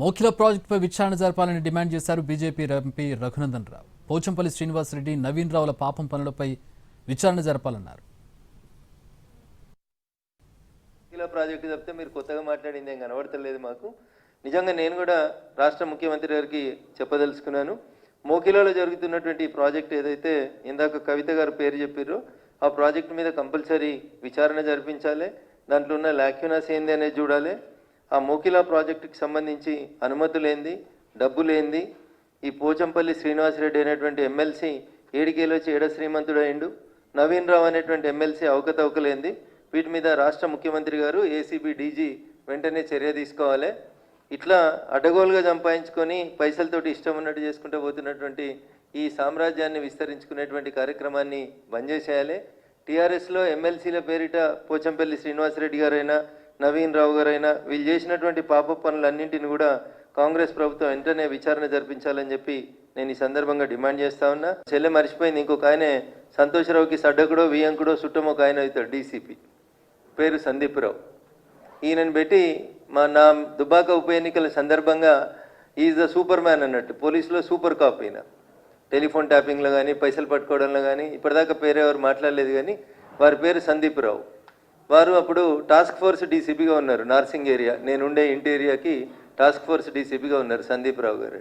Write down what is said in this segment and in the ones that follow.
మోకిల ప్రాజెక్టుపై విచారణ జరపాలని డిమాండ్ చేశారు బీజేపీ ఎంపీ రఘునందన్ రావు. పోచంపల్లి శ్రీనివాసరెడ్డి, నవీన్ రావుల పాపం పనులపై విచారణ జరపాలన్నారు. మోకిల ప్రాజెక్టు తప్పితే మీరు కొత్తగా మాట్లాడింది ఏం కనబడతలేదు మాకు. నిజంగా నేను కూడా రాష్ట్ర ముఖ్యమంత్రి గారికి చెప్పదలుచుకున్నాను. మోకిలలో జరుగుతున్నటువంటి ప్రాజెక్ట్ ఏదైతే ఇందాక కవిత గారు పేరు చెప్పారో ఆ ప్రాజెక్టు మీద కంపల్సరీ విచారణ జరిపించాలి. దాంట్లో ఉన్న లాక్యునాస్ ఏంది అనేది చూడాలి. ఆ మోకిలా ప్రాజెక్టుకి సంబంధించి అనుమతులేంది, డబ్బులేంది, ఈ పోచంపల్లి శ్రీనివాసరెడ్డి అనేటువంటి ఎమ్మెల్సీ ఏడికేలో ఏడ శ్రీమంతుడైండు, నవీన్ రావు అనేటువంటి ఎమ్మెల్సీ అవకతవకలేంది, వీటి మీద రాష్ట్ర ముఖ్యమంత్రి గారు ఏసీబీ డీజీ వెంటనే చర్య తీసుకోవాలి. ఇట్లా అడ్డగోలుగా సంపాదించుకొని పైసలతోటి ఇష్టం ఉన్నట్టు చేసుకుంటూ పోతున్నటువంటి ఈ సామ్రాజ్యాన్ని విస్తరించుకునేటువంటి కార్యక్రమాన్ని బంద్ చేసేయాలి. టీఆర్ఎస్లో ఎమ్మెల్సీల పేరిట పోచంపల్లి శ్రీనివాసరెడ్డి గారైనా నవీన్ రావు గారైనా వీళ్ళు చేసినటువంటి పాప పనులన్నింటిని కూడా కాంగ్రెస్ ప్రభుత్వం వెంటనే విచారణ జరిపించాలని చెప్పి నేను ఈ సందర్భంగా డిమాండ్ చేస్తా ఉన్నా. చెల్లె మర్చిపోయింది, ఇంకొక ఆయనే సంతోషరావుకి సడ్డకుడో వియంకుడో చుట్టమో ఒక ఆయన అవుతాడు, డీసీపీ పేరు సందీప్ రావు. ఈయనను పెట్టి నా దుబాక ఉప ఎన్నికల సందర్భంగా ఈజ్ ద సూపర్ మ్యాన్ అన్నట్టు, పోలీసులో సూపర్ కాప్ ఈయన. టెలిఫోన్ ట్యాపింగ్లో కానీ పైసలు పట్టుకోవడంలో కానీ ఇప్పటిదాకా పేరెవరు మాట్లాడలేదు, కానీ వారి పేరు సందీప్ రావు. వారు అప్పుడు టాస్క్ ఫోర్స్ డీసీపీగా ఉన్నారు నార్సింగ్ ఏరియా, నేనుండే ఇంటి ఏరియాకి టాస్క్ ఫోర్స్ డీసీపీగా ఉన్నారు సందీప్ రావు గారు.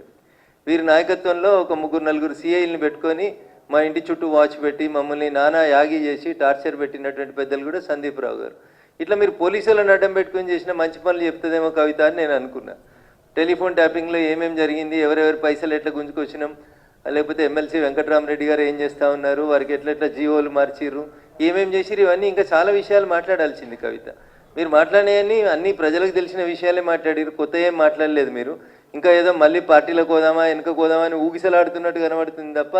వీరి నాయకత్వంలో ఒక 3-4 సిఐల్ని పెట్టుకొని మా ఇంటి చుట్టూ వాచ్ పెట్టి మమ్మల్ని నానా యాగి చేసి టార్చర్ పెట్టినటువంటి పెద్దలు కూడా సందీప్ రావు గారు. ఇట్లా మీరు పోలీసులను అడ్డం పెట్టుకొని చేసిన మంచి పనులు చెప్తుందేమో కవిత అని నేను అనుకున్నా. టెలిఫోన్ ట్యాపింగ్లో ఏమేమి జరిగింది, ఎవరెవరి పైసలు ఎట్లా గుంజుకొచ్చినాం, లేకపోతే ఎమ్మెల్సీ వెంకటరామరెడ్డి గారు ఏం చేస్తూ ఉన్నారు, వారికి ఎట్లా జీవోలు మార్చిర్రు, ఏమేమి చేసిరు, ఇవన్నీ ఇంకా చాలా విషయాలు మాట్లాడాల్సింది కవిత. మీరు మాట్లాడేవన్నీ అన్ని ప్రజలకు తెలిసిన విషయాలే మాట్లాడారు, కొత్త ఏం మాట్లాడలేదు మీరు. ఇంకా ఏదో మళ్ళీ పార్టీలకు పోదామా వెనుక పోదామా అని ఊగిసలాడుతున్నట్టు కనబడుతుంది తప్ప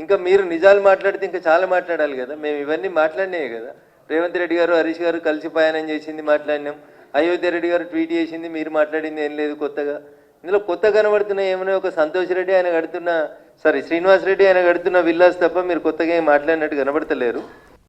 ఇంకా మీరు నిజాలు మాట్లాడితే ఇంకా చాలా మాట్లాడాలి కదా. మేము ఇవన్నీ మాట్లాడినాయి కదా. రేవంత్ రెడ్డి గారు హరీష్ గారు కలిసి ప్రయాణం చేసింది మాట్లాడినాం, అయోధ్య రెడ్డి గారు ట్వీట్ చేసింది, మీరు మాట్లాడింది ఏం లేదు కొత్తగా. ఇందులో కొత్త కనబడుతున్న ఏమైనా ఒక సంతోష్ రెడ్డి ఆయన కడుతున్న శ్రీనివాస్ రెడ్డి ఆయన కడుతున్న విల్లాస్ తప్ప మీరు కొత్తగా ఏం మాట్లాడినట్టు కనబడతలేరు.